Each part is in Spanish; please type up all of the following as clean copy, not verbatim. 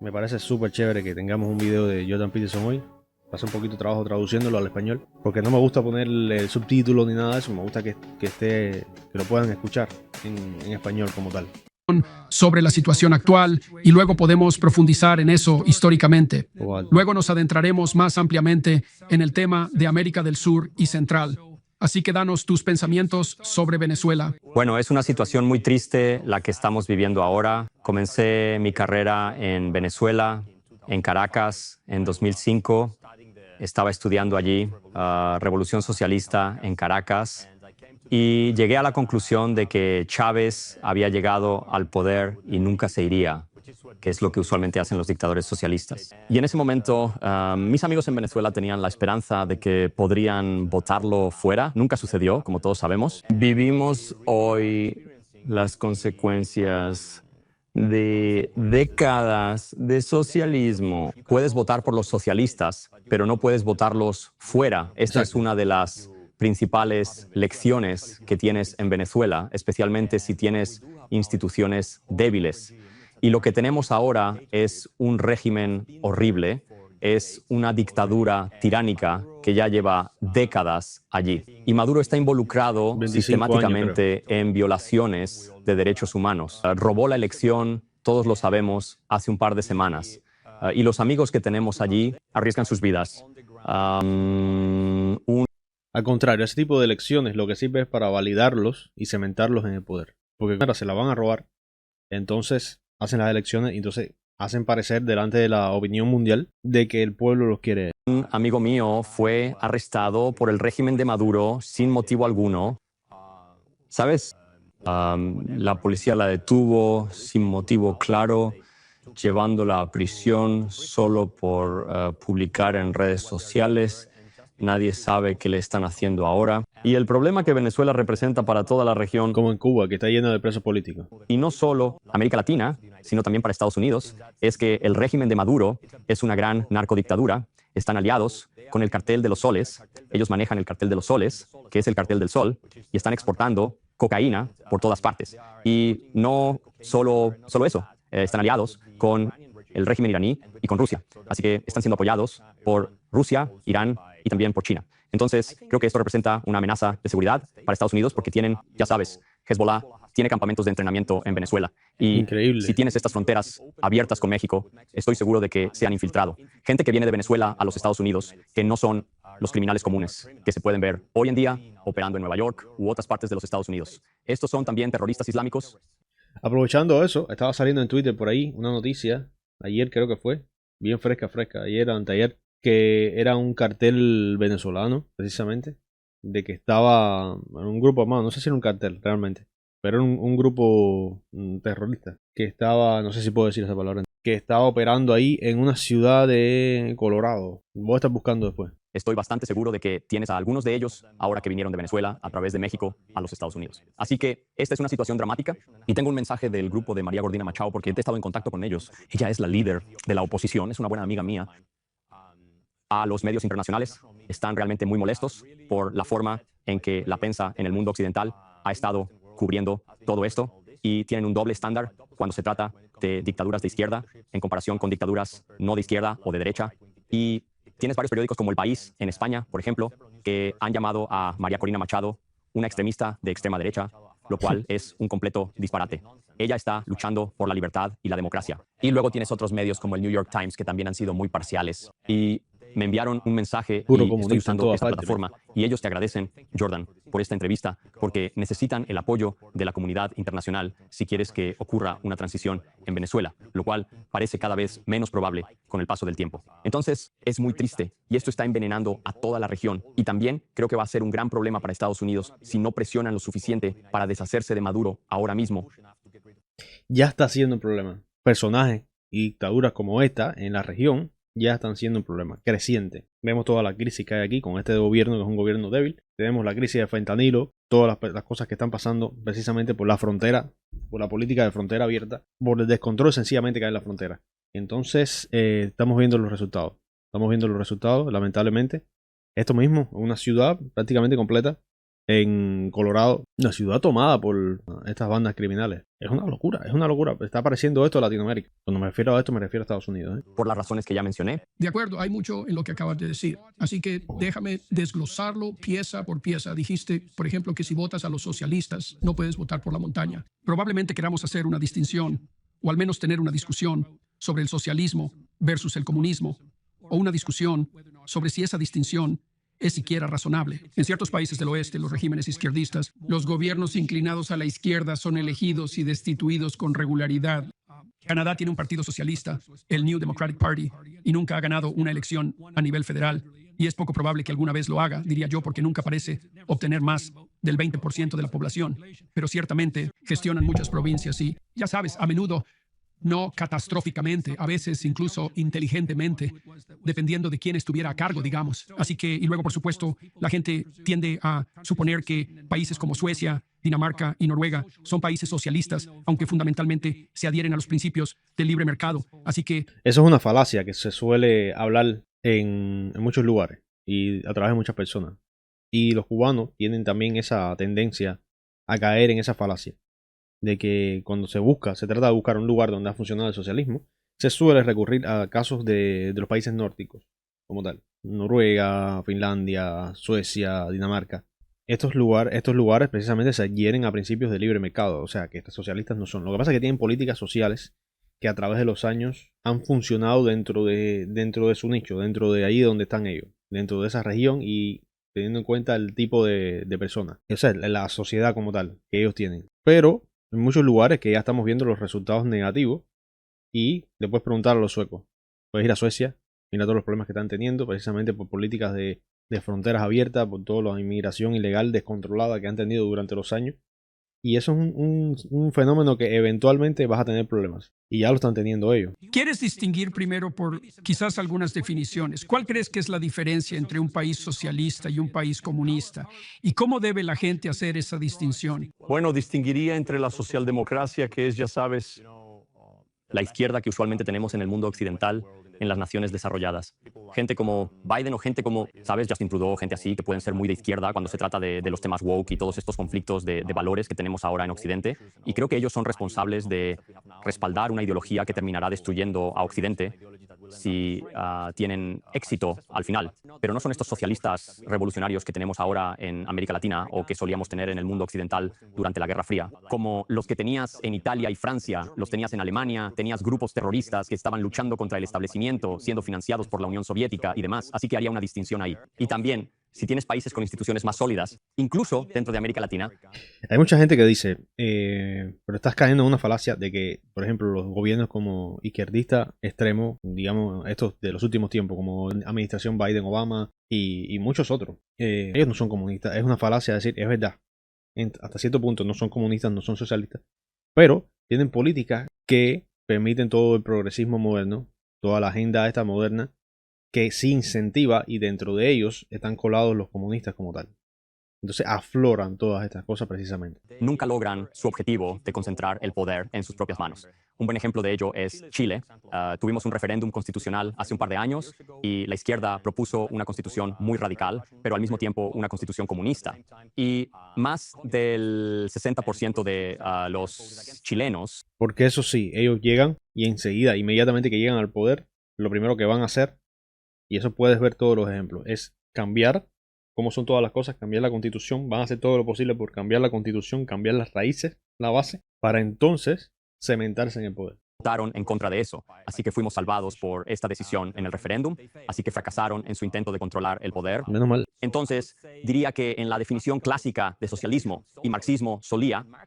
Me parece súper chévere que tengamos un video de Jordan Peterson hoy. Pasé un poquito de trabajo traduciéndolo al español, porque no me gusta ponerle subtítulos ni nada de eso. Me gusta que lo puedan escuchar en español como tal. Sobre la situación actual y luego podemos profundizar en eso históricamente. Luego nos adentraremos más ampliamente en el tema de América del Sur y Central. Así que danos tus pensamientos sobre Venezuela. Bueno, es una situación muy triste la que estamos viviendo ahora. Comencé mi carrera en Venezuela, en Caracas, en 2005. Estaba estudiando allí Revolución Socialista en Caracas y llegué a la conclusión de que Chávez había llegado al poder y nunca se iría, que es lo que usualmente hacen los dictadores socialistas. Y en ese momento, mis amigos en Venezuela tenían la esperanza de que podrían votarlo fuera. Nunca sucedió, como todos sabemos. Vivimos hoy las consecuencias de décadas de socialismo. Puedes votar por los socialistas, pero no puedes votarlos fuera. Esta es una de las principales lecciones que tienes en Venezuela, especialmente si tienes instituciones débiles. Y lo que tenemos ahora es un régimen horrible, es una dictadura tiránica que ya lleva décadas allí. Y Maduro está involucrado 25 años, sistemáticamente en violaciones de derechos humanos. Robó la elección, todos lo sabemos, hace un par de semanas. Y los amigos que tenemos allí arriesgan sus vidas. Al contrario, ese tipo de elecciones lo que sirve es para validarlos y cementarlos en el poder. Porque ahora se la van a robar, entonces hacen las elecciones y entonces hacen parecer delante de la opinión mundial de que el pueblo los quiere. Un amigo mío fue arrestado por el régimen de Maduro sin motivo alguno. ¿Sabes? La policía la detuvo sin motivo claro, llevándola a prisión solo por publicar en redes sociales. Nadie sabe qué le están haciendo ahora. Y el problema que Venezuela representa para toda la región, Como en Cuba, que está lleno de presos políticos. y no solo América Latina, sino también para Estados Unidos, es que el régimen de Maduro es una gran narcodictadura. Están aliados con el cartel de los soles. Ellos manejan el cartel de los soles, que es el cartel del sol, y están exportando cocaína por todas partes. Y no solo eso, están aliados con el régimen iraní y con Rusia. Así que están siendo apoyados por Rusia, Irán y también por China. Entonces, creo que esto representa una amenaza de seguridad para Estados Unidos porque tienen, ya sabes, Hezbollah tiene campamentos de entrenamiento en Venezuela. Y Increíble. si tienes estas fronteras abiertas con México, estoy seguro de que se han infiltrado. Gente que viene de Venezuela a los Estados Unidos, que no son los criminales comunes que se pueden ver hoy en día operando en Nueva York u otras partes de los Estados Unidos. Estos son también terroristas islámicos. Aprovechando eso, estaba saliendo en Twitter por ahí una noticia, ayer creo que fue, bien fresca, ayer o anteayer, que era un cartel venezolano, precisamente, de que estaba en un grupo armado, no sé si era un cartel realmente, pero era un grupo terrorista, que estaba, no sé si puedo decir esa palabra, que estaba operando ahí en una ciudad de Colorado. Voy a estar buscando después. Estoy bastante seguro de que tienes a algunos de ellos ahora que vinieron de Venezuela a través de México a los Estados Unidos. Así que esta es una situación dramática y tengo un mensaje del grupo de María Gordina Machado porque he estado en contacto con ellos. Ella es la líder de la oposición, es una buena amiga mía. A los medios internacionales están realmente muy molestos por la forma en que la prensa en el mundo occidental ha estado cubriendo todo esto y tienen un doble estándar cuando se trata de dictaduras de izquierda en comparación con dictaduras no de izquierda o de derecha. Y tienes varios periódicos como El País en España, por ejemplo, que han llamado a María Corina Machado una extremista de extrema derecha, lo cual es un completo disparate. Ella está luchando por la libertad y la democracia. Y luego tienes otros medios como el New York Times que también han sido muy parciales. Y me enviaron un mensaje Puro y estoy comunista en usando todas esta partes, plataforma. Y ellos te agradecen, Jordan, por esta entrevista, porque necesitan el apoyo de la comunidad internacional si quieres que ocurra una transición en Venezuela, lo cual parece cada vez menos probable con el paso del tiempo. Entonces, es muy triste y esto está envenenando a toda la región. Y también creo que va a ser un gran problema para Estados Unidos si no presionan lo suficiente para deshacerse de Maduro ahora mismo. Ya está siendo un problema. Personajes y dictaduras como esta en la región ya están siendo un problema creciente. Vemos toda la crisis que hay aquí con este gobierno, que es un gobierno débil. Tenemos la crisis de fentanilo, todas las cosas que están pasando precisamente por la frontera, por la política de frontera abierta, por el descontrol sencillamente que hay en la frontera. Entonces, estamos viendo los resultados. Estamos viendo los resultados, lamentablemente. Esto mismo, una ciudad prácticamente completa en Colorado, una ciudad tomada por estas bandas criminales. Es una locura, es una locura. Está apareciendo esto en Latinoamérica. Cuando me refiero a esto, me refiero a Estados Unidos, ¿eh? Por las razones que ya mencioné. De acuerdo, hay mucho en lo que acabas de decir. Así que déjame desglosarlo pieza por pieza. Dijiste, por ejemplo, que si votas a los socialistas, no puedes votar por la montaña. Probablemente queramos hacer una distinción, o al menos tener una discusión sobre el socialismo versus el comunismo, o una discusión sobre si esa distinción es siquiera razonable. En ciertos países del oeste, los regímenes izquierdistas, los gobiernos inclinados a la izquierda son elegidos y destituidos con regularidad. Canadá tiene un partido socialista, el New Democratic Party, y nunca ha ganado una elección a nivel federal. Y es poco probable que alguna vez lo haga, diría yo, porque nunca parece obtener más del 20% de la población. Pero ciertamente gestionan muchas provincias y, ya sabes, a menudo no catastróficamente, a veces incluso inteligentemente, dependiendo de quién estuviera a cargo, digamos. Así que, y luego, por supuesto, la gente tiende a suponer que países como Suecia, Dinamarca y Noruega son países socialistas, aunque fundamentalmente se adhieren a los principios del libre mercado. Así que... Eso es una falacia que se suele hablar en muchos lugares y a través de muchas personas. Y los cubanos tienen también esa tendencia a caer en esa falacia de que cuando se trata de buscar un lugar donde ha funcionado el socialismo, se suele recurrir a casos de los países nórdicos, como tal. Noruega, Finlandia, Suecia, Dinamarca. Estos lugares precisamente se adhieren a principios de libre mercado, o sea que estos socialistas no son. Lo que pasa es que tienen políticas sociales que a través de los años han funcionado dentro de su nicho, dentro de ahí donde están ellos, dentro de esa región y teniendo en cuenta el tipo de personas, o sea, la sociedad como tal que ellos tienen. Pero en muchos lugares que ya estamos viendo los resultados negativos y después preguntar a los suecos. Puedes ir a Suecia, mira todos los problemas que están teniendo precisamente por políticas de fronteras abiertas, por toda la inmigración ilegal descontrolada que han tenido durante los años. Y eso es un fenómeno que eventualmente vas a tener problemas. Y ya lo están teniendo ellos. ¿Quieres distinguir primero por quizás algunas definiciones? ¿Cuál crees que es la diferencia entre un país socialista y un país comunista? ¿Y cómo debe la gente hacer esa distinción? Bueno, distinguiría entre la socialdemocracia, que es, ya sabes, la izquierda que usualmente tenemos en el mundo occidental, en las naciones desarrolladas. Gente como Biden o gente como, ¿sabes? Justin Trudeau, gente así, que pueden ser muy de izquierda cuando se trata de los temas woke y todos estos conflictos de valores que tenemos ahora en Occidente. Y creo que ellos son responsables de respaldar una ideología que terminará destruyendo a Occidente si tienen éxito al final. Pero no son estos socialistas revolucionarios que tenemos ahora en América Latina o que solíamos tener en el mundo occidental durante la Guerra Fría. Como los que tenías en Italia y Francia, los tenías en Alemania, tenías grupos terroristas que estaban luchando contra el establecimiento, siendo financiados por la Unión Soviética y demás. Así que haría una distinción ahí. Y también, si tienes países con instituciones más sólidas, incluso dentro de América Latina. Hay mucha gente que dice, pero estás cayendo en una falacia de que, por ejemplo, los gobiernos como izquierdistas extremos, digamos, estos de los últimos tiempos, como administración Biden-Obama y muchos otros, ellos no son comunistas. Es una falacia decir, es verdad, hasta cierto punto no son comunistas, no son socialistas, pero tienen políticas que permiten todo el progresismo moderno, toda la agenda esta moderna, que sí incentiva y dentro de ellos están colados los comunistas como tal. Entonces afloran todas estas cosas precisamente. Nunca logran su objetivo de concentrar el poder en sus propias manos. Un buen ejemplo de ello es Chile. Tuvimos un referéndum constitucional hace un par de años y la izquierda propuso una constitución muy radical, pero al mismo tiempo una constitución comunista. Y más del 60% de los chilenos... Porque eso sí, ellos llegan y enseguida, inmediatamente que llegan al poder, lo primero que van a hacer, y eso puedes ver todos los ejemplos, es cambiar cómo son todas las cosas, cambiar la constitución, van a hacer todo lo posible por cambiar la constitución, cambiar las raíces, la base, para entonces cementarse en el poder. Votaron en contra de eso, así que fuimos salvados por esta decisión en el referéndum, así que fracasaron en su intento de controlar el poder. Menos mal. Entonces, diría que en la definición clásica de socialismo y marxismo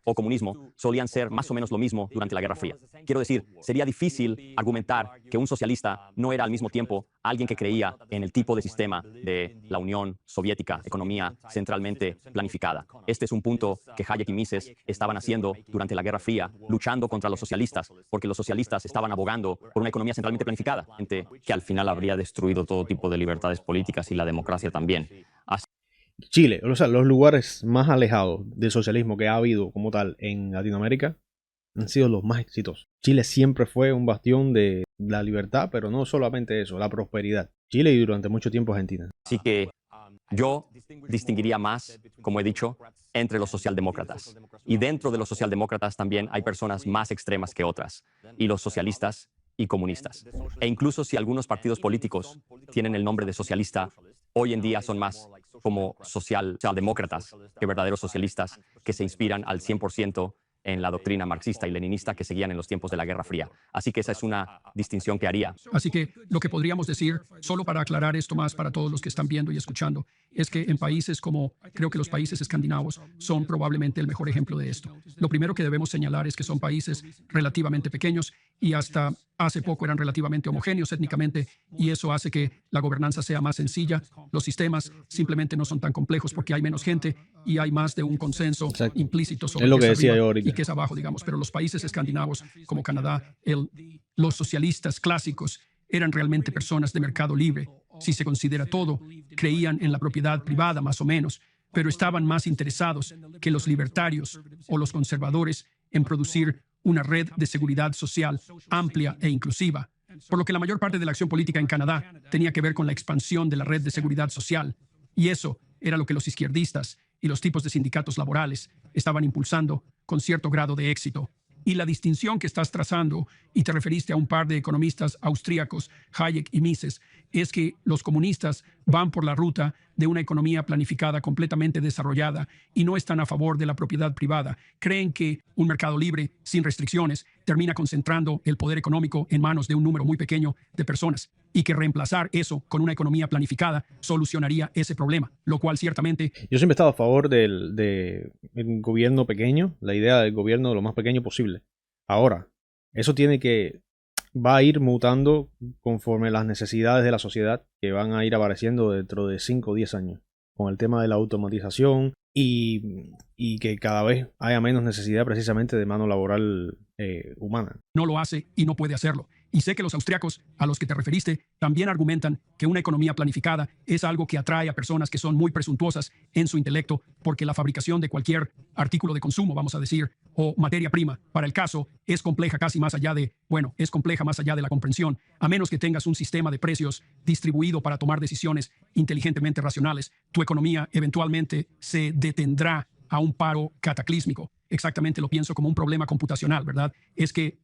o comunismo, solían ser más o menos lo mismo durante la Guerra Fría. Quiero decir, sería difícil argumentar que un socialista no era al mismo tiempo alguien que creía en el tipo de sistema de la Unión Soviética, economía centralmente planificada. Este es un punto que Hayek y Mises estaban haciendo durante la Guerra Fría, luchando contra los socialistas, porque los socialistas estaban abogando por una economía centralmente planificada, que al final habría destruido todo tipo de libertades políticas y la democracia también. Chile, o sea, los lugares más alejados del socialismo que ha habido como tal en Latinoamérica han sido los más exitosos. Chile siempre fue un bastión de la libertad, pero no solamente eso, la prosperidad. Chile y durante mucho tiempo Argentina. Así que Yo distinguiría más, como he dicho, entre los socialdemócratas. Y dentro de los socialdemócratas también hay personas más extremas que otras, y los socialistas y comunistas. E incluso si algunos partidos políticos tienen el nombre de socialista, hoy en día son más como socialdemócratas que verdaderos socialistas que se inspiran al 100% en la doctrina marxista y leninista que seguían en los tiempos de la Guerra Fría. Así que esa es una distinción que haría. Así que lo que podríamos decir, solo para aclarar esto más para todos los que están viendo y escuchando, es que en países como, creo que los países escandinavos son probablemente el mejor ejemplo de esto. Lo primero que debemos señalar es que son países relativamente pequeños y hasta hace poco eran relativamente homogéneos étnicamente, y eso hace que la gobernanza sea más sencilla. Los sistemas simplemente no son tan complejos porque hay menos gente y hay más de un consenso Exacto. implícito sobre Es lo qué que es decía arriba yo ahorita. y qué es abajo, digamos. Pero los países escandinavos como Canadá, los socialistas clásicos eran realmente personas de mercado libre. Si se considera todo, creían en la propiedad privada más o menos, pero estaban más interesados que los libertarios o los conservadores en producir una red de seguridad social amplia e inclusiva. Por lo que la mayor parte de la acción política en Canadá tenía que ver con la expansión de la red de seguridad social. Y eso era lo que los izquierdistas y los tipos de sindicatos laborales estaban impulsando con cierto grado de éxito. Y la distinción que estás trazando, y te referiste a un par de economistas austríacos, Hayek y Mises, es que los comunistas van por la ruta de una economía planificada completamente desarrollada y no están a favor de la propiedad privada. Creen que un mercado libre, sin restricciones, termina concentrando el poder económico en manos de un número muy pequeño de personas y que reemplazar eso con una economía planificada solucionaría ese problema, lo cual ciertamente... Yo siempre he estado a favor del gobierno pequeño, la idea del gobierno lo más pequeño posible. Ahora, eso va a ir mutando conforme las necesidades de la sociedad que van a ir apareciendo dentro de 5 o 10 años, con el tema de la automatización y que cada vez haya menos necesidad precisamente de mano laboral humana. No lo hace y no puede hacerlo. Y sé que los austriacos a los que te referiste también argumentan que una economía planificada es algo que atrae a personas que son muy presuntuosas en su intelecto, porque la fabricación de cualquier artículo de consumo, vamos a decir, o materia prima, para el caso, es compleja casi más allá de, es compleja más allá de la comprensión, a menos que tengas un sistema de precios distribuido para tomar decisiones inteligentemente racionales. Tu economía eventualmente se detendrá a un paro cataclísmico. Exactamente lo pienso como un problema computacional, ¿verdad? Es que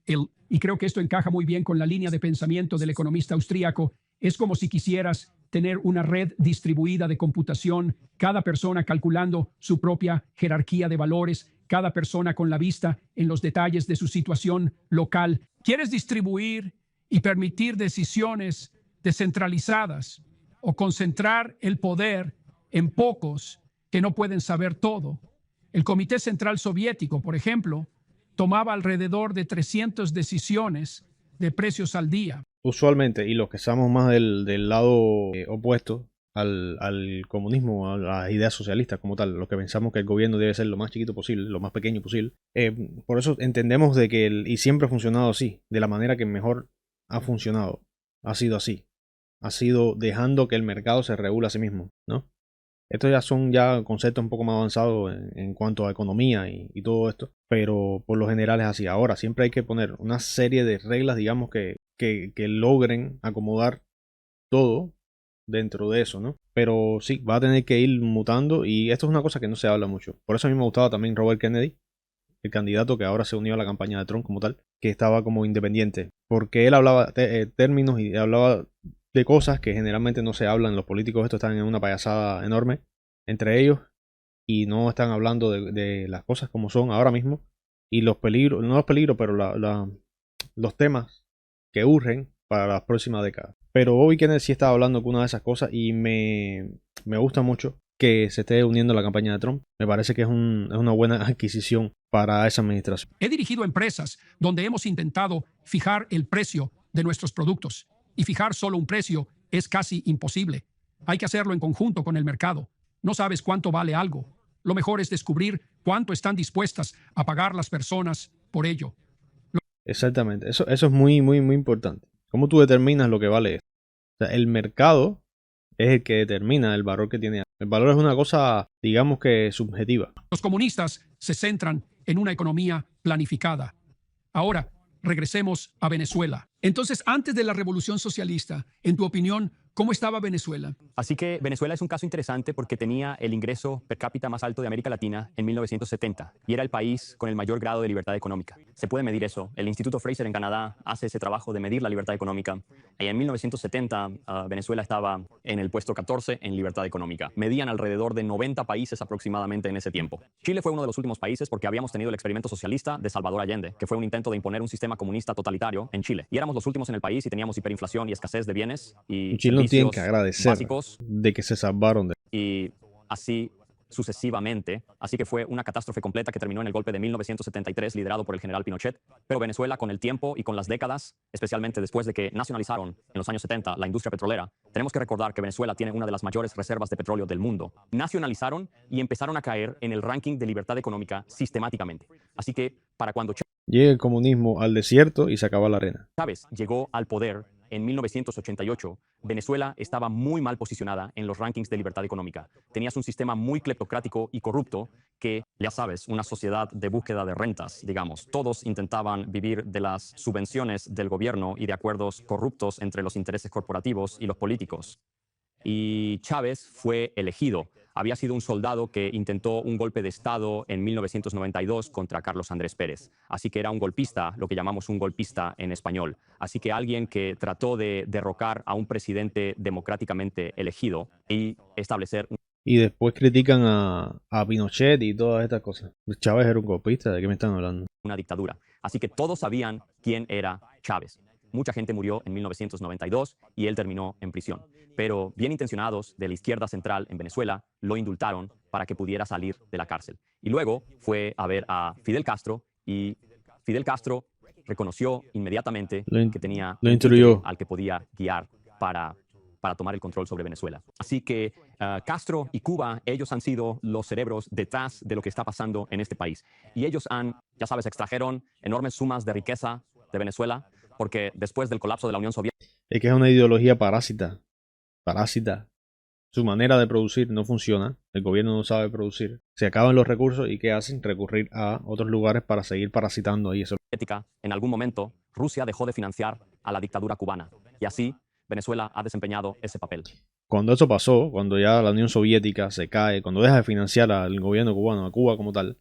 y creo que esto encaja muy bien con la línea de pensamiento del economista austríaco, es como si quisieras tener una red distribuida de computación, cada persona calculando su propia jerarquía de valores, cada persona con la vista en los detalles de su situación local. ¿Quieres distribuir y permitir decisiones descentralizadas o concentrar el poder en pocos que no pueden saber todo? El Comité Central Soviético, por ejemplo, tomaba alrededor de 300 decisiones de precios al día. Usualmente, y los que estamos más del lado opuesto al comunismo, a las ideas socialistas como tal, los que pensamos que el gobierno debe ser lo más chiquito posible, lo más pequeño posible, por eso entendemos de que, y siempre ha funcionado así, de la manera que mejor ha funcionado, ha sido así, ha sido dejando que el mercado se regule a sí mismo, ¿no? Estos ya son conceptos un poco más avanzados en cuanto a economía y todo esto, pero por lo general es así. Ahora siempre hay que poner una serie de reglas, digamos, que logren acomodar todo dentro de eso, ¿no? Pero sí, va a tener que ir mutando y esto es una cosa que no se habla mucho. Por eso a mí me gustaba también Robert Kennedy, el candidato que ahora se unió a la campaña de Trump como tal, que estaba como independiente, porque él hablaba términos y hablaba de cosas que generalmente no se hablan. Los políticos estos están en una payasada enorme entre ellos y no están hablando de las cosas como son ahora mismo y los peligros, no los peligros, pero los temas que urgen para las próximas décadas. Pero hoy Kenneth sí estaba hablando con una de esas cosas y me gusta mucho que se esté uniendo a la campaña de Trump. Me parece que es una buena adquisición para esa administración. He dirigido empresas donde hemos intentado fijar el precio de nuestros productos. Y fijar solo un precio es casi imposible. Hay que hacerlo en conjunto con el mercado. No sabes cuánto vale algo. Lo mejor es descubrir cuánto están dispuestas a pagar las personas por ello. Exactamente. Eso es muy, muy, muy importante. ¿Cómo tú determinas lo que vale esto? O sea, el mercado es el que determina el valor que tiene. El valor es una cosa, digamos que subjetiva. Los comunistas se centran en una economía planificada. Ahora, regresemos a Venezuela. Entonces, antes de la revolución socialista, en tu opinión, ¿Cómo estaba Venezuela? Así que Venezuela es un caso interesante porque tenía el ingreso per cápita más alto de América Latina en 1970 y era el país con el mayor grado de libertad económica. Se puede medir eso. El Instituto Fraser en Canadá hace ese trabajo de medir la libertad económica. Y en 1970 Venezuela estaba en el puesto 14 en libertad económica. Medían alrededor de 90 países aproximadamente en ese tiempo. Chile fue uno de los últimos países porque habíamos tenido el experimento socialista de Salvador Allende, que fue un intento de imponer un sistema comunista totalitario en Chile. Y éramos los últimos en el país y teníamos hiperinflación y escasez de bienes y Chile no tiene servicios que agradecer básicos de que se salvaron de... y así sucesivamente. Así que fue una catástrofe completa que terminó en el golpe de 1973 liderado por el general Pinochet. Pero Venezuela, con el tiempo y con las décadas, especialmente después de que nacionalizaron en los años 70 la industria petrolera, tenemos que recordar que Venezuela tiene una de las mayores reservas de petróleo del mundo. Nacionalizaron y empezaron a caer en el ranking de libertad económica sistemáticamente. Así que para cuando Llega el comunismo al desierto y se acaba la arena. Chávez llegó al poder en 1988, Venezuela estaba muy mal posicionada en los rankings de libertad económica. Tenías un sistema muy cleptocrático y corrupto que, ya sabes, una sociedad de búsqueda de rentas, digamos. Todos intentaban vivir de las subvenciones del gobierno y de acuerdos corruptos entre los intereses corporativos y los políticos. Y Chávez fue elegido. Había sido un soldado que intentó un golpe de Estado en 1992 contra Carlos Andrés Pérez. Así que era un golpista, lo que llamamos un golpista en español. Así que alguien que trató de derrocar a un presidente democráticamente elegido y establecer Y después critican a Pinochet y todas estas cosas. Chávez era un golpista, ¿de qué me están hablando? una dictadura. Así que todos sabían quién era Chávez. Mucha gente murió en 1992 y él terminó en prisión. Pero bien intencionados de la izquierda central en Venezuela lo indultaron para que pudiera salir de la cárcel. Y luego fue a ver a Fidel Castro y Fidel Castro reconoció inmediatamente que tenía Lo un instruyó. títere al que podía guiar para tomar el control sobre Venezuela. Así que Castro y Cuba, ellos han sido los cerebros detrás de lo que está pasando en este país. Y ellos han, ya sabes, extrajeron enormes sumas de riqueza de Venezuela porque después del colapso de la Unión Soviética, Es que es una ideología parásita. Parásita. Su manera de producir no funciona. El gobierno no sabe producir. Se acaban los recursos y ¿qué hacen? Recurrir a otros lugares para seguir parasitando ahí. Eso. en algún momento, Rusia dejó de financiar a la dictadura cubana. Y así, Venezuela ha desempeñado ese papel. Cuando eso pasó, cuando ya la Unión Soviética se cae, cuando deja de financiar al gobierno cubano, a Cuba como tal,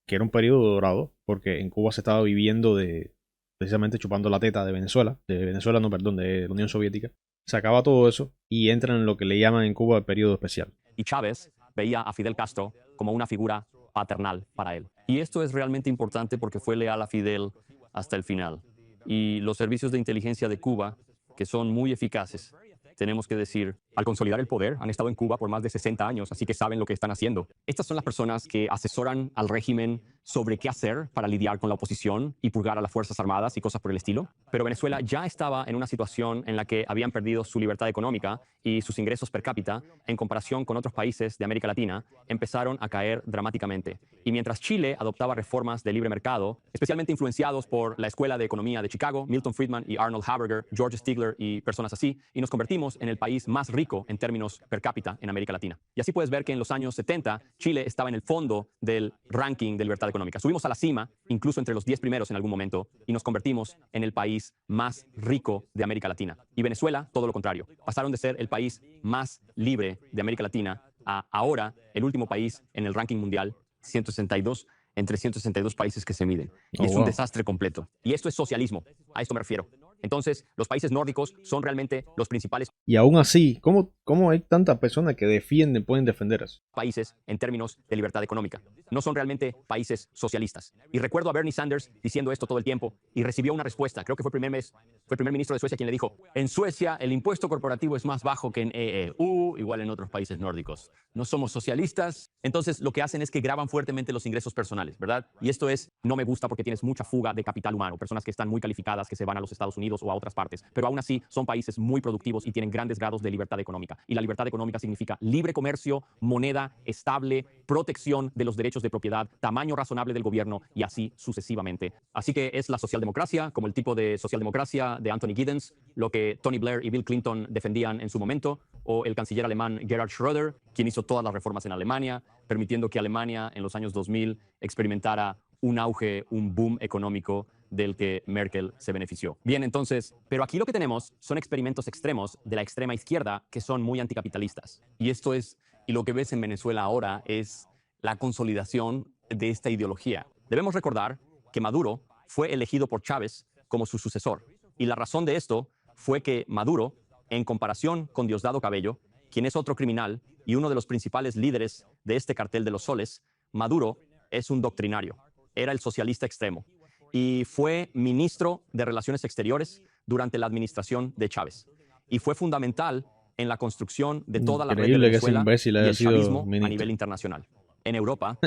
que era un periodo dorado, porque en Cuba se estaba viviendo de precisamente chupando la teta de Venezuela, de la Unión Soviética. Se acaba todo eso y entra en lo que le llaman en Cuba el periodo especial. Y Chávez veía a Fidel Castro como una figura paternal para él. Y esto es realmente importante porque fue leal a Fidel hasta el final. Y los servicios de inteligencia de Cuba, que son muy eficaces, tenemos que decir, al consolidar el poder, han estado en Cuba por más de 60 años, así que saben lo que están haciendo. Estas son las personas que asesoran al régimen sobre qué hacer para lidiar con la oposición y purgar a las Fuerzas Armadas y cosas por el estilo. Pero Venezuela ya estaba en una situación en la que habían perdido su libertad económica y sus ingresos per cápita, en comparación con otros países de América Latina, empezaron a caer dramáticamente. Y mientras Chile adoptaba reformas de libre mercado, especialmente influenciados por la Escuela de Economía de Chicago, Milton Friedman y Arnold Haberger, George Stigler y personas así, y nos convertimos en el país más rico en términos per cápita en América Latina. Y así puedes ver que en los años 70 Chile estaba en el fondo del ranking de libertad económica. Subimos a la cima, incluso entre los 10 primeros en algún momento, y nos convertimos en el país más rico de América Latina. Y Venezuela, todo lo contrario. Pasaron de ser el país más libre de América Latina a ahora el último país en el ranking mundial, 162 entre 162 países que se miden. Y es un desastre completo. Y esto es socialismo, a esto me refiero. Entonces, los países nórdicos son realmente los principales Y aún así, ¿cómo hay tantas personas que pueden defender eso? países en términos de libertad económica. No son realmente países socialistas. Y recuerdo a Bernie Sanders diciendo esto todo el tiempo y recibió una respuesta. Creo que fue el primer ministro de Suecia quien le dijo, en Suecia el impuesto corporativo es más bajo que en EU, igual en otros países nórdicos. No somos socialistas. Entonces, lo que hacen es que graban fuertemente los ingresos personales, ¿verdad? Y esto no me gusta porque tienes mucha fuga de capital humano, personas que están muy calificadas, que se van a los Estados Unidos o a otras partes. Pero aún así, son países muy productivos y tienen grandes grados de libertad económica. Y la libertad económica significa libre comercio, moneda estable, protección de los derechos de propiedad, tamaño razonable del gobierno y así sucesivamente. Así que es la socialdemocracia, como el tipo de socialdemocracia de Anthony Giddens, lo que Tony Blair y Bill Clinton defendían en su momento, o el canciller alemán Gerhard Schröder, quien hizo todas las reformas en Alemania, permitiendo que Alemania en los años 2000 experimentara un auge, un boom económico del que Merkel se benefició. Bien, entonces, pero aquí lo que tenemos son experimentos extremos de la extrema izquierda que son muy anticapitalistas. Y lo que ves en Venezuela ahora es la consolidación de esta ideología. Debemos recordar que Maduro fue elegido por Chávez como su sucesor. Y la razón de esto fue que Maduro, en comparación con Diosdado Cabello, quien es otro criminal y uno de los principales líderes de este cartel de los soles, Maduro es un doctrinario. Era el socialista extremo y fue ministro de Relaciones Exteriores durante la administración de Chávez. Y fue fundamental en la construcción de toda la red de Increíble que ese Venezuela imbécil y haya el sido chavismo a ministro. nivel internacional. En Europa,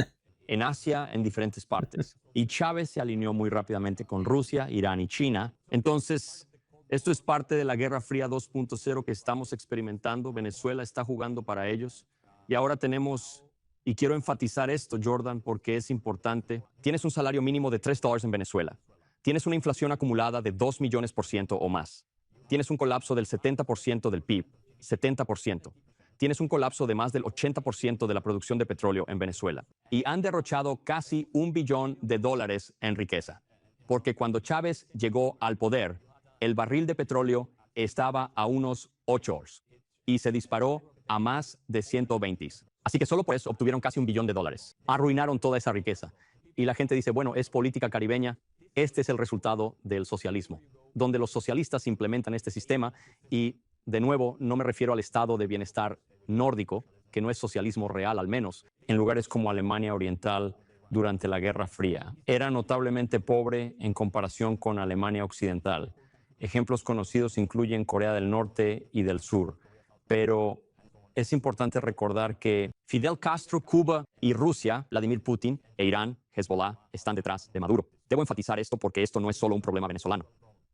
en Asia, en diferentes partes. Y Chávez se alineó muy rápidamente con Rusia, Irán y China. Entonces, esto es parte de la Guerra Fría 2.0 que estamos experimentando. Venezuela está jugando para ellos. Y ahora tenemos, y quiero enfatizar esto, Jordan, porque es importante, tienes un salario mínimo de $3 en Venezuela. Tienes una inflación acumulada de 2 millones% o más. Tienes un colapso del 70% del PIB, 70%. Tienes un colapso de más del 80% de la producción de petróleo en Venezuela. Y han derrochado casi $1 billón en riqueza. Porque cuando Chávez llegó al poder, el barril de petróleo estaba a unos $8 y se disparó a más de 120. Así que solo por eso obtuvieron casi $1 billón. Arruinaron toda esa riqueza. Y la gente dice, bueno, es política caribeña. Este es el resultado del socialismo, donde los socialistas implementan este sistema y, de nuevo, no me refiero al estado de bienestar nórdico, que no es socialismo real al menos, en lugares como Alemania Oriental durante la Guerra Fría. Era notablemente pobre en comparación con Alemania Occidental. Ejemplos conocidos incluyen Corea del Norte y del Sur, pero es importante recordar que Fidel Castro, Cuba y Rusia, Vladimir Putin e Irán, Hezbollah, están detrás de Maduro. Debo enfatizar esto porque esto no es solo un problema venezolano.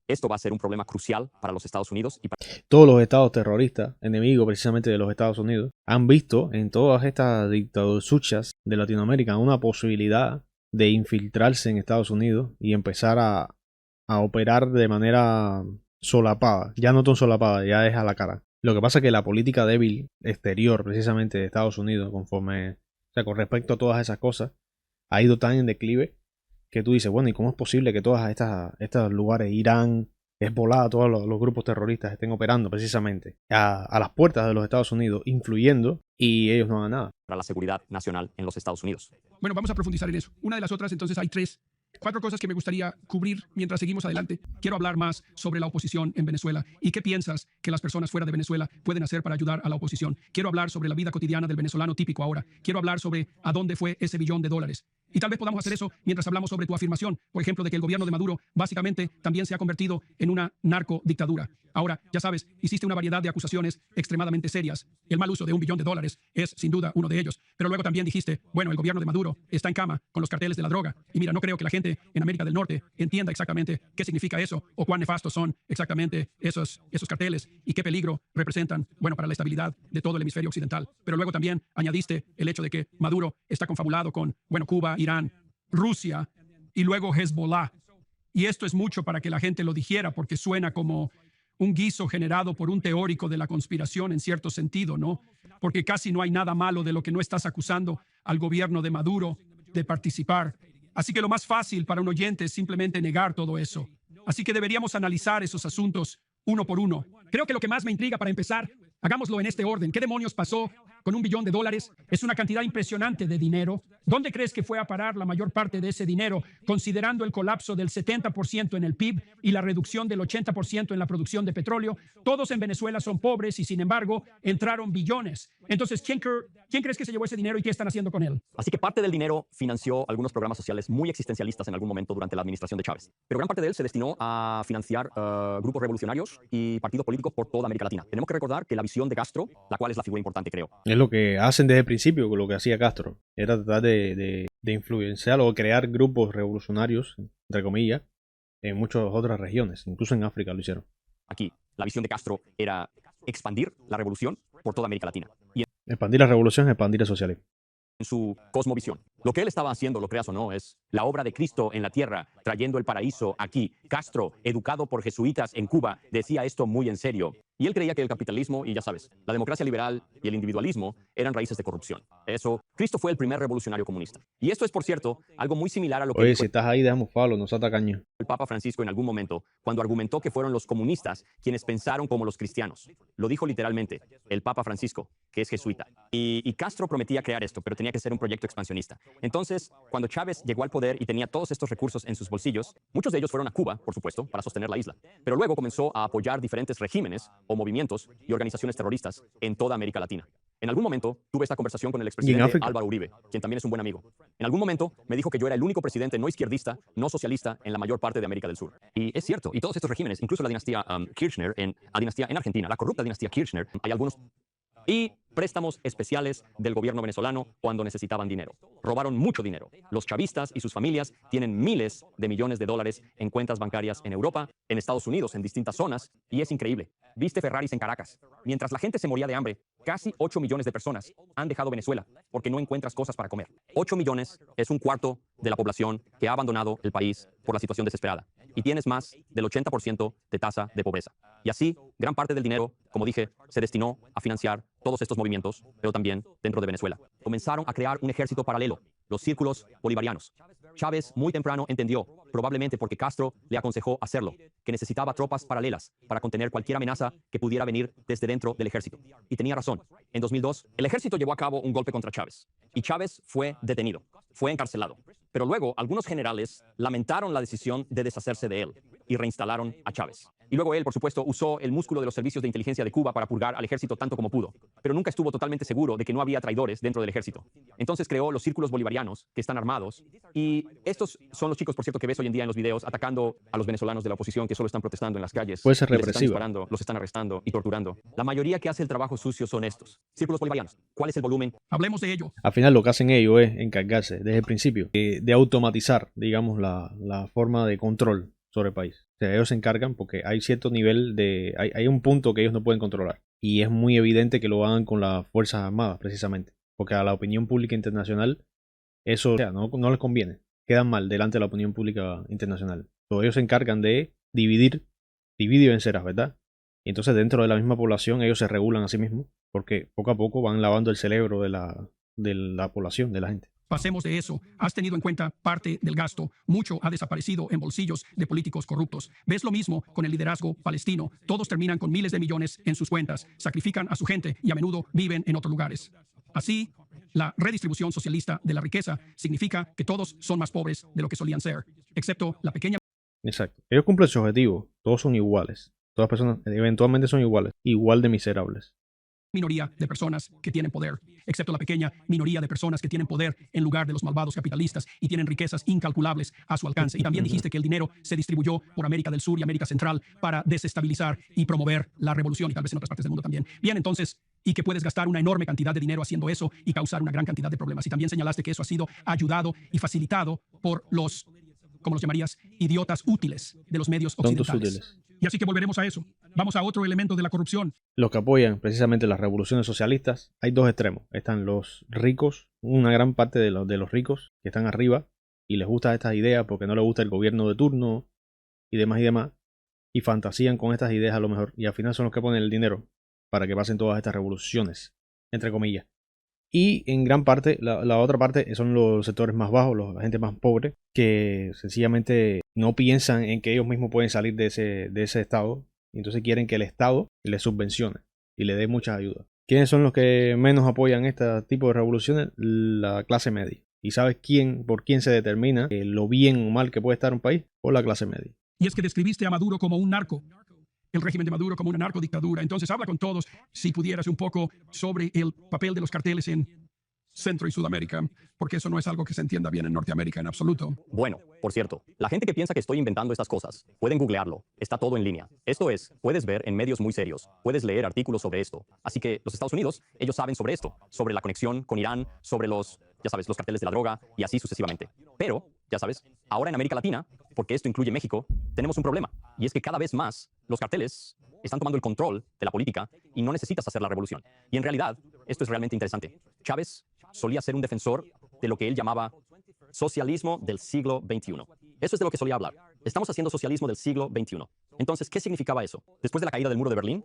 Esto va a ser un problema crucial para los Estados Unidos y para... Todos los estados terroristas, enemigos precisamente de los Estados Unidos, han visto en todas estas dictaduras de Latinoamérica una posibilidad de infiltrarse en Estados Unidos y empezar a operar de manera solapada. Ya no tan solapada, ya es a la cara. Lo que pasa es que la política débil exterior precisamente de Estados Unidos, con respecto a todas esas cosas, ha ido tan en declive que tú dices, bueno, ¿y cómo es posible que todas estos lugares, Irán, Hezbollah, todos los grupos terroristas estén operando precisamente a las puertas de los Estados Unidos, influyendo, y ellos no hagan nada? Para la seguridad nacional en los Estados Unidos. Bueno, vamos a profundizar en eso. Una de las otras, entonces, hay cuatro cosas que me gustaría cubrir mientras seguimos adelante. Quiero hablar más sobre la oposición en Venezuela y qué piensas que las personas fuera de Venezuela pueden hacer para ayudar a la oposición. Quiero hablar sobre la vida cotidiana del venezolano típico ahora. Quiero hablar sobre a dónde fue ese $1 billón. Y tal vez podamos hacer eso mientras hablamos sobre tu afirmación, por ejemplo, de que el gobierno de Maduro básicamente también se ha convertido en una narcodictadura. Ahora, ya sabes, hiciste una variedad de acusaciones extremadamente serias. El mal uso de $1 billón es sin duda uno de ellos. Pero luego también dijiste, bueno, el gobierno de Maduro está en cama con los carteles de la droga. Y mira, no creo que la gente en América del Norte entienda exactamente qué significa eso o cuán nefastos son exactamente esos carteles y qué peligro representan, bueno, para la estabilidad de todo el hemisferio occidental. Pero luego también añadiste el hecho de que Maduro está confabulado con, bueno, Cuba, Irán, Rusia y luego Hezbollah. Y esto es mucho para que la gente lo dijera porque suena como un guiso generado por un teórico de la conspiración en cierto sentido, ¿no? Porque casi no hay nada malo de lo que no estás acusando al gobierno de Maduro de participar. Así que lo más fácil para un oyente es simplemente negar todo eso. Así que deberíamos analizar esos asuntos uno por uno. Creo que lo que más me intriga para empezar, hagámoslo en este orden. ¿Qué demonios pasó con $1 billón? Es una cantidad impresionante de dinero. ¿Dónde crees que fue a parar la mayor parte de ese dinero, considerando el colapso del 70% en el PIB y la reducción del 80% en la producción de petróleo? Todos en Venezuela son pobres y, sin embargo, entraron billones. Entonces, ¿quién crees que se llevó ese dinero y qué están haciendo con él? Así que parte del dinero financió algunos programas sociales muy existencialistas en algún momento durante la administración de Chávez. Pero gran parte de él se destinó a financiar grupos revolucionarios y partidos políticos por toda América Latina. Tenemos que recordar que la visión de Castro, la cual es la figura importante, creo. Es lo que hacen desde el principio, con lo que hacía Castro. Era tratar de influenciar o crear grupos revolucionarios, entre comillas, en muchas otras regiones. Incluso en África lo hicieron. Aquí, la visión de Castro era expandir la revolución por toda América Latina. Y Expandir la revolución, expandir el socialismo. en su cosmovisión. Lo que él estaba haciendo, lo creas o no, es la obra de Cristo en la tierra, trayendo el paraíso aquí. Castro, educado por jesuitas en Cuba, decía esto muy en serio. Y él creía que el capitalismo y, ya sabes, la democracia liberal y el individualismo eran raíces de corrupción. Cristo fue el primer revolucionario comunista. Y esto es, por cierto, algo muy similar a lo que Oye, dijo si estás ahí, déjame follow, no seas tacaño. el Papa Francisco en algún momento, cuando argumentó que fueron los comunistas quienes pensaron como los cristianos. Lo dijo literalmente el Papa Francisco, que es jesuita. Y Castro prometía crear esto, pero tenía que ser un proyecto expansionista. Entonces, cuando Chávez llegó al poder y tenía todos estos recursos en sus bolsillos, muchos de ellos fueron a Cuba, por supuesto, para sostener la isla. Pero luego comenzó a apoyar diferentes regímenes o movimientos y organizaciones terroristas en toda América Latina. En algún momento tuve esta conversación con el Y en expresidente África. Álvaro Uribe, quien también es un buen amigo. En algún momento me dijo que yo era el único presidente no izquierdista, no socialista en la mayor parte de América del Sur. Y es cierto, y todos estos regímenes, incluso la dinastía Kirchner, la dinastía en Argentina, la corrupta dinastía Kirchner, hay algunos... Y préstamos especiales del gobierno venezolano cuando necesitaban dinero. Robaron mucho dinero. Los chavistas y sus familias tienen miles de millones de dólares en cuentas bancarias en Europa, en Estados Unidos, en distintas zonas, y es increíble. Viste Ferraris en Caracas. Mientras la gente se moría de hambre, casi 8 millones de personas han dejado Venezuela porque no encuentras cosas para comer. 8 millones es un cuarto de la población que ha abandonado el país por la situación desesperada. Y tienes más del 80% de tasa de pobreza. Y así, gran parte del dinero, como dije, se destinó a financiar todos estos movimientos, pero también dentro de Venezuela. Comenzaron a crear un ejército paralelo, los círculos bolivarianos. Chávez muy temprano entendió, probablemente porque Castro le aconsejó hacerlo, que necesitaba tropas paralelas para contener cualquier amenaza que pudiera venir desde dentro del ejército. Y tenía razón. En 2002, el ejército llevó a cabo un golpe contra Chávez. Y Chávez fue detenido, fue encarcelado. Pero luego, algunos generales lamentaron la decisión de deshacerse de él y reinstalaron a Chávez. Y luego él, por supuesto, usó el músculo de los servicios de inteligencia de Cuba para purgar al ejército tanto como pudo, pero nunca estuvo totalmente seguro de que no había traidores dentro del ejército. Entonces creó los círculos bolivarianos, que están armados, y estos son los chicos, por cierto, que ves hoy en día en los videos atacando a los venezolanos de la oposición que solo están protestando en las calles. Puede ser Y les están represiva. disparando, los están arrestando y torturando. La mayoría que hace el trabajo sucio son estos, círculos bolivarianos. ¿Cuál es el volumen? Hablemos de ello. Al final lo que hacen ellos es encargarse desde el principio de automatizar, digamos, la forma de control sobre el país. O sea, ellos se encargan porque hay cierto nivel de... Hay un punto que ellos no pueden controlar. Y es muy evidente que lo hagan con las Fuerzas Armadas, precisamente. Porque a la opinión pública internacional eso, o sea, no les conviene. Quedan mal delante de la opinión pública internacional. Entonces, ellos se encargan de divide y vencerás, ¿verdad? Y entonces dentro de la misma población ellos se regulan a sí mismos porque poco a poco van lavando el cerebro de la población, de la gente. Pasemos de eso. Has tenido en cuenta parte del gasto. Mucho ha desaparecido en bolsillos de políticos corruptos. Ves lo mismo con el liderazgo palestino. Todos terminan con miles de millones en sus cuentas, sacrifican a su gente y a menudo viven en otros lugares. Así, la redistribución socialista de la riqueza significa que todos son más pobres de lo que solían ser, excepto la pequeña Exacto. Ellos cumplen su objetivo. Todos son iguales. Todas las personas eventualmente son iguales. Igual de miserables. minoría de personas que tienen poder, excepto la pequeña minoría de personas que tienen poder en lugar de los malvados capitalistas y tienen riquezas incalculables a su alcance. Y también dijiste que el dinero se distribuyó por América del Sur y América Central para desestabilizar y promover la revolución y tal vez en otras partes del mundo también. Bien, entonces, y que puedes gastar una enorme cantidad de dinero haciendo eso y causar una gran cantidad de problemas. Y también señalaste que eso ha sido ayudado y facilitado por los, ¿cómo los llamarías? Idiotas útiles de los medios Tontos occidentales. útiles. Y así que volveremos a eso. Vamos a otro elemento de la corrupción. Los que apoyan precisamente las revoluciones socialistas, hay dos extremos. Están los ricos, una gran parte de los ricos que están arriba y les gusta estas ideas porque no les gusta el gobierno de turno y demás, y fantasían con estas ideas a lo mejor, y al final son los que ponen el dinero para que pasen todas estas revoluciones, entre comillas. Y en gran parte, la otra parte son los sectores más bajos, la gente más pobre, que sencillamente no piensan en que ellos mismos pueden salir de ese estado, y entonces quieren que el estado les subvencione y le dé muchas ayudas. ¿Quiénes son los que menos apoyan este tipo de revoluciones? La clase media. ¿Y sabes por quién se determina lo bien o mal que puede estar un país? Por la clase media. Y es que describiste a Maduro como un narco, el régimen de Maduro como una narcodictadura. Entonces habla con todos, si pudieras, un poco sobre el papel de los carteles en Centro y Sudamérica, porque eso no es algo que se entienda bien en Norteamérica en absoluto. Bueno, por cierto, la gente que piensa que estoy inventando estas cosas, pueden googlearlo, está todo en línea. Esto es, puedes ver en medios muy serios, puedes leer artículos sobre esto. Así que los Estados Unidos, ellos saben sobre esto, sobre la conexión con Irán, sobre los carteles de la droga y así sucesivamente. Pero, ya sabes, ahora en América Latina, porque esto incluye México, tenemos un problema. Y es que cada vez más los carteles están tomando el control de la política y no necesitas hacer la revolución. Y en realidad, esto es realmente interesante. Chávez solía ser un defensor de lo que él llamaba socialismo del siglo XXI. Eso es de lo que solía hablar. Estamos haciendo socialismo del siglo XXI. Entonces, ¿qué significaba eso? Después de la caída del muro de Berlín,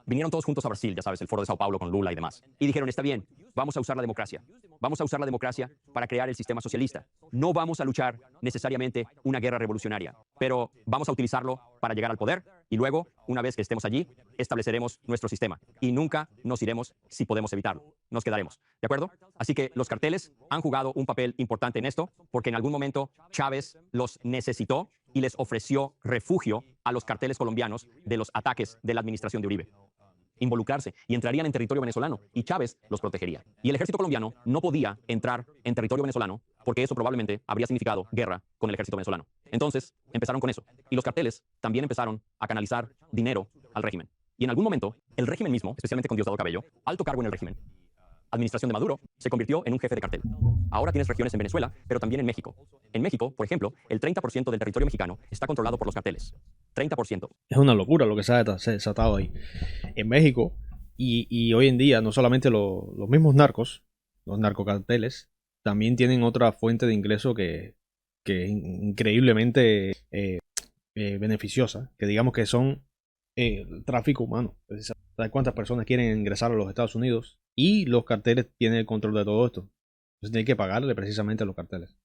vinieron todos juntos a Brasil, ya sabes, el foro de Sao Paulo con Lula y demás. Y dijeron, está bien, vamos a usar la democracia. Vamos a usar la democracia para crear el sistema socialista. No vamos a luchar necesariamente una guerra revolucionaria, pero vamos a utilizarlo para llegar al poder y luego, una vez que estemos allí, estableceremos nuestro sistema. Y nunca nos iremos si podemos evitarlo. Nos quedaremos. ¿De acuerdo? Así que los carteles han jugado un papel importante en esto porque en algún momento Chávez los necesitó y les ofreció refugio a los carteles colombianos de los ataques de la administración de Uribe. Involucrarse y entrarían en territorio venezolano y Chávez los protegería. Y el ejército colombiano no podía entrar en territorio venezolano porque eso probablemente habría significado guerra con el ejército venezolano. Entonces empezaron con eso. Y los carteles también empezaron a canalizar dinero al régimen. Y en algún momento, el régimen mismo, especialmente con Diosdado Cabello, alto cargo en el régimen, administración de Maduro, se convirtió en un jefe de cartel. Ahora tienes regiones en Venezuela, pero también en México. En México, por ejemplo, el 30% del territorio mexicano está controlado por los carteles. 30%. Es una locura lo que se ha desatado ahí. En México, y hoy en día, no solamente los mismos narcos, los narcocarteles, también tienen otra fuente de ingreso que es increíblemente beneficiosa, que digamos que son el tráfico humano. ¿Sabes cuántas personas quieren ingresar a los Estados Unidos? Y los carteles tienen el control de todo esto. Entonces tienen que pagarle precisamente a los carteles.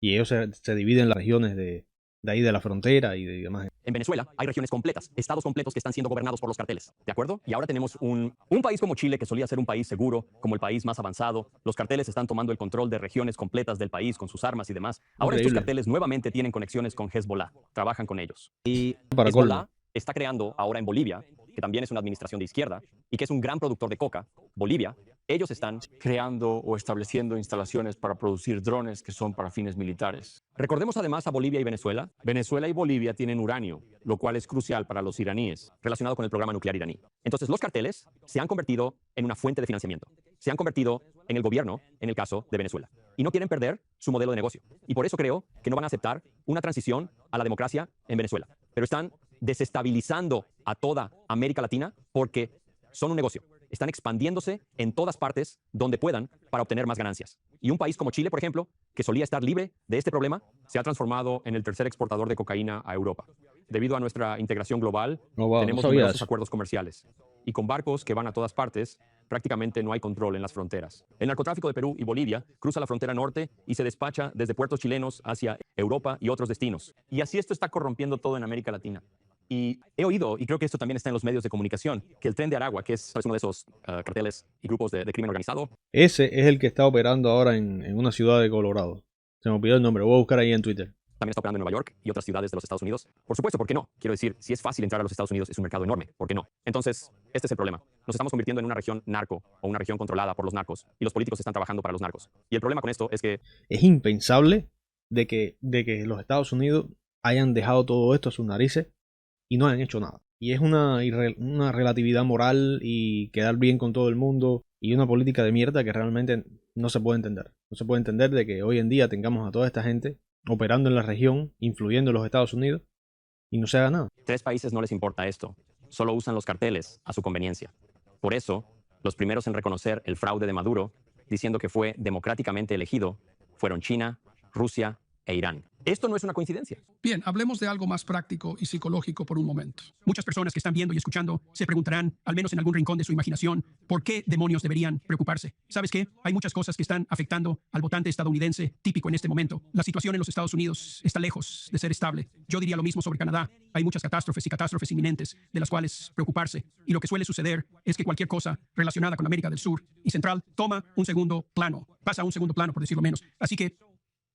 Y ellos se dividen en las regiones de ahí de la frontera y de demás. En Venezuela hay regiones completas, estados completos que están siendo gobernados por los carteles, ¿de acuerdo? Y ahora tenemos un país como Chile, que solía ser un país seguro, como el país más avanzado. Los carteles están tomando el control de regiones completas del país con sus armas y demás. Ahora Increíble. estos carteles nuevamente tienen conexiones con Hezbollah, trabajan con ellos. Y Para Hezbollah colmo. está creando ahora en Bolivia, que también es una administración de izquierda y que es un gran productor de coca, Bolivia. Ellos están creando o estableciendo instalaciones para producir drones que son para fines militares. Recordemos además a Bolivia y Venezuela, Venezuela y Bolivia tienen uranio, lo cual es crucial para los iraníes. relacionado con el programa nuclear iraní. Entonces, los carteles se han convertido en una fuente de financiamiento. Se han convertido en el gobierno, en el caso de Venezuela. Y no quieren perder su modelo de negocio. Y por eso creo que no van a aceptar una transición a la democracia en Venezuela. Pero están desestabilizando a toda América Latina porque son un negocio. Están expandiéndose en todas partes donde puedan para obtener más ganancias. Y un país como Chile, por ejemplo, que solía estar libre de este problema, Se ha transformado en el tercer exportador de cocaína a Europa. Debido a nuestra integración global, No, wow, tenemos no sabía numerosos eso. acuerdos comerciales. Y con barcos que van a todas partes, prácticamente no hay control en las fronteras. el narcotráfico de Perú y Bolivia cruza la frontera norte y se despacha desde puertos chilenos hacia Europa y otros destinos. Y así esto está corrompiendo todo en América Latina. Y he oído, y creo que esto también está en los medios de comunicación, que el Tren de Aragua, que es uno de esos carteles y grupos de crimen organizado, Ese es el que está operando ahora en una ciudad de Colorado. Se me olvidó el nombre, voy a buscar ahí en Twitter. también está operando en Nueva York y otras ciudades de los Estados Unidos. Por supuesto, ¿por qué no? Quiero decir, si es fácil entrar a los Estados Unidos, es un mercado enorme. ¿Por qué no? Entonces, este es el problema. Nos estamos convirtiendo en una región narco o una región controlada por los narcos y los políticos están trabajando para los narcos. Y el problema con esto es que Es impensable de que los Estados Unidos hayan dejado todo esto a sus narices y no han hecho nada. Y es una relatividad moral y quedar bien con todo el mundo y una política de mierda que realmente no se puede entender. No se puede entender de que hoy en día tengamos a toda esta gente operando en la región, influyendo en los Estados Unidos y no se haga nada. 3 países no les importa esto. Solo usan los carteles a su conveniencia. Por eso, los primeros en reconocer el fraude de Maduro, diciendo que fue democráticamente elegido, fueron China, Rusia e Irán. Esto no es una coincidencia. Bien, hablemos de algo más práctico y psicológico por un momento. Muchas personas que están viendo y escuchando se preguntarán, al menos en algún rincón de su imaginación, ¿por qué demonios deberían preocuparse? ¿Sabes qué? Hay muchas cosas que están afectando al votante estadounidense típico en este momento. La situación en los Estados Unidos está lejos de ser estable. Yo diría lo mismo sobre Canadá. Hay muchas catástrofes y catástrofes inminentes de las cuales preocuparse. Y lo que suele suceder es que cualquier cosa relacionada con América del Sur y Central toma un segundo plano. Pasa a un segundo plano, por decirlo menos. Así que,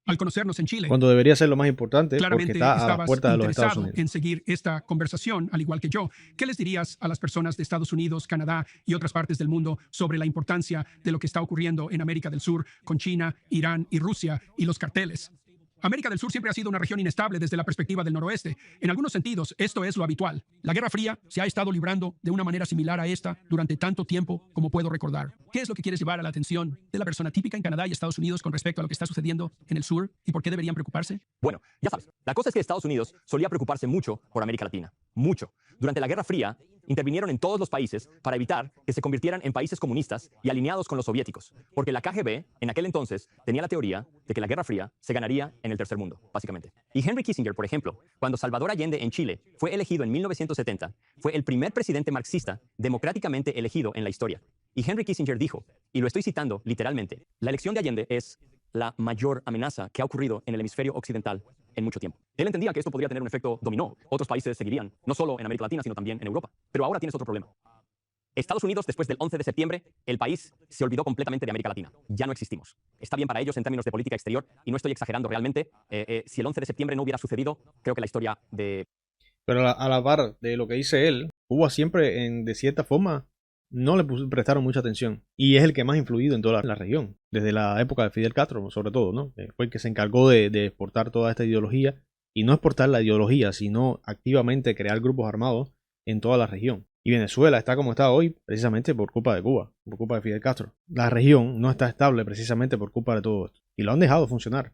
al conocernos en Chile, Cuando debería ser lo más importante porque claramente está a las estabas puertas de los Estados interesado Unidos. en seguir esta conversación, al igual que yo. ¿Qué les dirías a las personas de Estados Unidos, Canadá y otras partes del mundo sobre la importancia de lo que está ocurriendo en América del Sur con China, Irán y Rusia y los carteles? América del Sur siempre ha sido una región inestable desde la perspectiva del noroeste. En algunos sentidos, esto es lo habitual. La Guerra Fría se ha estado librando de una manera similar a esta durante tanto tiempo como puedo recordar. ¿Qué es lo que quieres llevar a la atención de la persona típica en Canadá y Estados Unidos con respecto a lo que está sucediendo en el sur y por qué deberían preocuparse? Bueno, ya sabes, la cosa es que Estados Unidos solía preocuparse mucho por América Latina. Mucho. Durante la Guerra Fría, intervinieron en todos los países para evitar que se convirtieran en países comunistas y alineados con los soviéticos, porque la KGB en aquel entonces tenía la teoría de que la Guerra Fría se ganaría en el tercer mundo, básicamente. Y Henry Kissinger, por ejemplo, cuando Salvador Allende en Chile fue elegido en 1970, fue el primer presidente marxista democráticamente elegido en la historia. Y Henry Kissinger dijo, y lo estoy citando literalmente, la elección de Allende es la mayor amenaza que ha ocurrido en el hemisferio occidental en mucho tiempo. Él entendía que esto podría tener un efecto dominó. Otros países seguirían, no solo en América Latina, sino también en Europa. Pero ahora tienes otro problema. Estados Unidos, después del 11 de septiembre, el país se olvidó completamente de América Latina. Ya no existimos. Está bien para ellos en términos de política exterior, y no estoy exagerando realmente. Si el 11 de septiembre no hubiera sucedido, creo que la historia de... Pero a la par de lo que dice él, Cuba siempre, de cierta forma, no le prestaron mucha atención. Y es el que más ha influido en toda la región. Desde la época de Fidel Castro, sobre todo, ¿no? Fue el que se encargó de exportar toda esta ideología. Y no exportar la ideología, sino activamente crear grupos armados en toda la región. Y Venezuela está como está hoy precisamente por culpa de Cuba, por culpa de Fidel Castro. La región no está estable precisamente por culpa de todo esto. Y lo han dejado funcionar.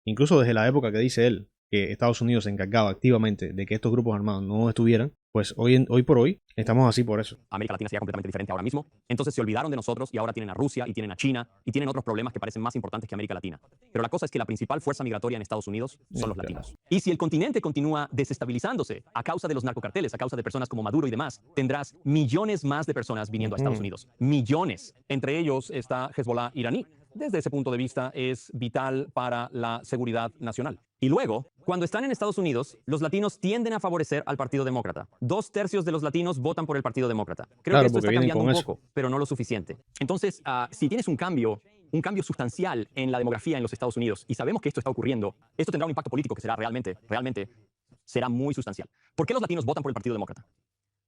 Incluso desde la época que dice él que Estados Unidos se encargaba activamente de que estos grupos armados no estuvieran, pues hoy por hoy estamos así por eso. América Latina sería completamente diferente ahora mismo. Entonces se olvidaron de nosotros y ahora tienen a Rusia y tienen a China y tienen otros problemas que parecen más importantes que América Latina. Pero la cosa es que la principal fuerza migratoria en Estados Unidos son los latinos. Y si el continente continúa desestabilizándose a causa de los narcocarteles, a causa de personas como Maduro y demás, tendrás millones más de personas viniendo a Estados Unidos. Millones. Entre ellos está Hezbollah iraní. Desde ese punto de vista es vital para la seguridad nacional. Y luego, cuando están en Estados Unidos, los latinos tienden a favorecer al Partido Demócrata. 2/3 de los latinos votan por el Partido Demócrata. Creo que esto está cambiando un poco, pero no lo suficiente. Entonces, si tienes un cambio sustancial en la demografía en los Estados Unidos, y sabemos que esto está ocurriendo, esto tendrá un impacto político que será realmente será muy sustancial. ¿Por qué los latinos votan por el Partido Demócrata?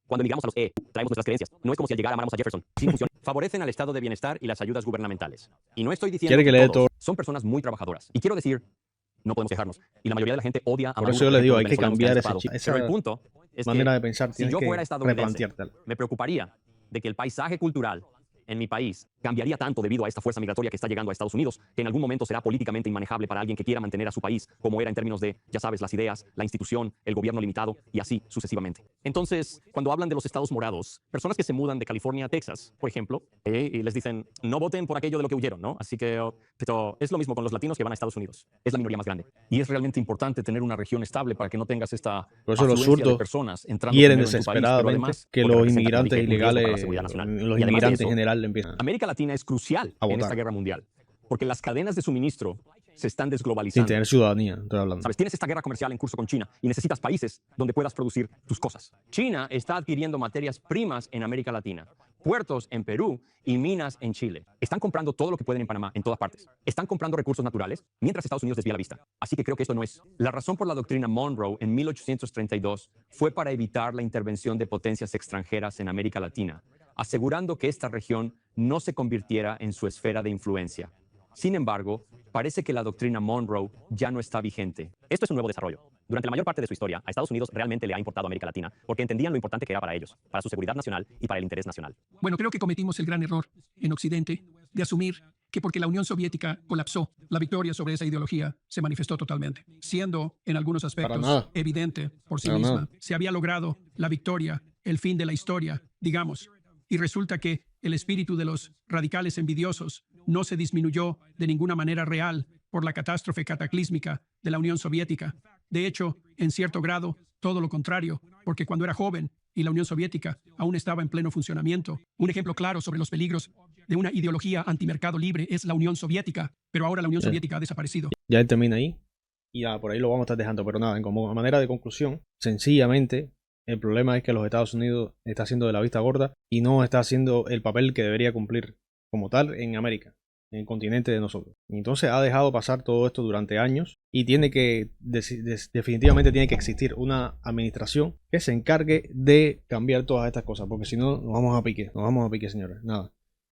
Cuando emigramos a los traemos nuestras creencias. No es como si al llegar amáramos a Jefferson. Sin función. Favorecen al estado de bienestar y las ayudas gubernamentales. Y no estoy diciendo que todos son personas muy trabajadoras. Y quiero decir, no podemos quejarnos. Y la mayoría de la gente odia a Maduro. Por eso yo les digo, hay que cambiar esa Pero el punto es manera que de pensar. Si yo fuera estadounidense, me preocuparía de que el paisaje cultural en mi país cambiaría tanto debido a esta fuerza migratoria que está llegando a Estados Unidos, que en algún momento será políticamente inmanejable para alguien que quiera mantener a su país como era en términos de, ya sabes, las ideas, la institución, el gobierno limitado y así sucesivamente. Entonces, cuando hablan de los estados morados, personas que se mudan de California a Texas, por ejemplo, y les dicen, no voten por aquello de lo que huyeron, ¿no? Así que, pero es lo mismo con los latinos que van a Estados Unidos. Es la minoría más grande. Y es realmente importante tener una región estable para que no tengas esta afluencia de personas entrando quieren primero en tu país, pero además, que los inmigrantes ilegales, los inmigrantes en general empiezan. América Latina es crucial en esta guerra mundial, porque las cadenas de suministro se están desglobalizando. Sin tener ciudadanía, estoy hablando. ¿Sabes? Tienes esta guerra comercial en curso con China y necesitas países donde puedas producir tus cosas. China está adquiriendo materias primas en América Latina, puertos en Perú y minas en Chile. Están comprando todo lo que pueden en Panamá, en todas partes. Están comprando recursos naturales, mientras Estados Unidos desvía la vista. Así que creo que esto no es. La razón por la doctrina Monroe en 1832 fue para evitar la intervención de potencias extranjeras en América Latina, asegurando que esta región no se convirtiera en su esfera de influencia. Sin embargo, parece que la doctrina Monroe ya no está vigente. Esto es un nuevo desarrollo. Durante la mayor parte de su historia, a Estados Unidos realmente le ha importado América Latina porque entendían lo importante que era para ellos, para su seguridad nacional y para el interés nacional. Bueno, creo que cometimos el gran error en Occidente de asumir que porque la Unión Soviética colapsó, la victoria sobre esa ideología se manifestó totalmente, siendo en algunos aspectos evidente por sí misma. Se había logrado la victoria, el fin de la historia, digamos, y resulta que el espíritu de los radicales envidiosos no se disminuyó de ninguna manera real por la catástrofe cataclísmica de la Unión Soviética. De hecho, en cierto grado, todo lo contrario, porque cuando era joven y la Unión Soviética aún estaba en pleno funcionamiento, un ejemplo claro sobre los peligros de una ideología antimercado libre es la Unión Soviética, pero ahora la Unión Soviética ha desaparecido. Ya él termina ahí y ya por ahí lo vamos a estar dejando, pero nada, como manera de conclusión, sencillamente el problema es que los Estados Unidos está haciendo de la vista gorda y no está haciendo el papel que debería cumplir como tal en América, en el continente de nosotros. Y entonces ha dejado pasar todo esto durante años y tiene que, definitivamente tiene que existir una administración que se encargue de cambiar todas estas cosas, porque si no nos vamos a pique, señores. Nada.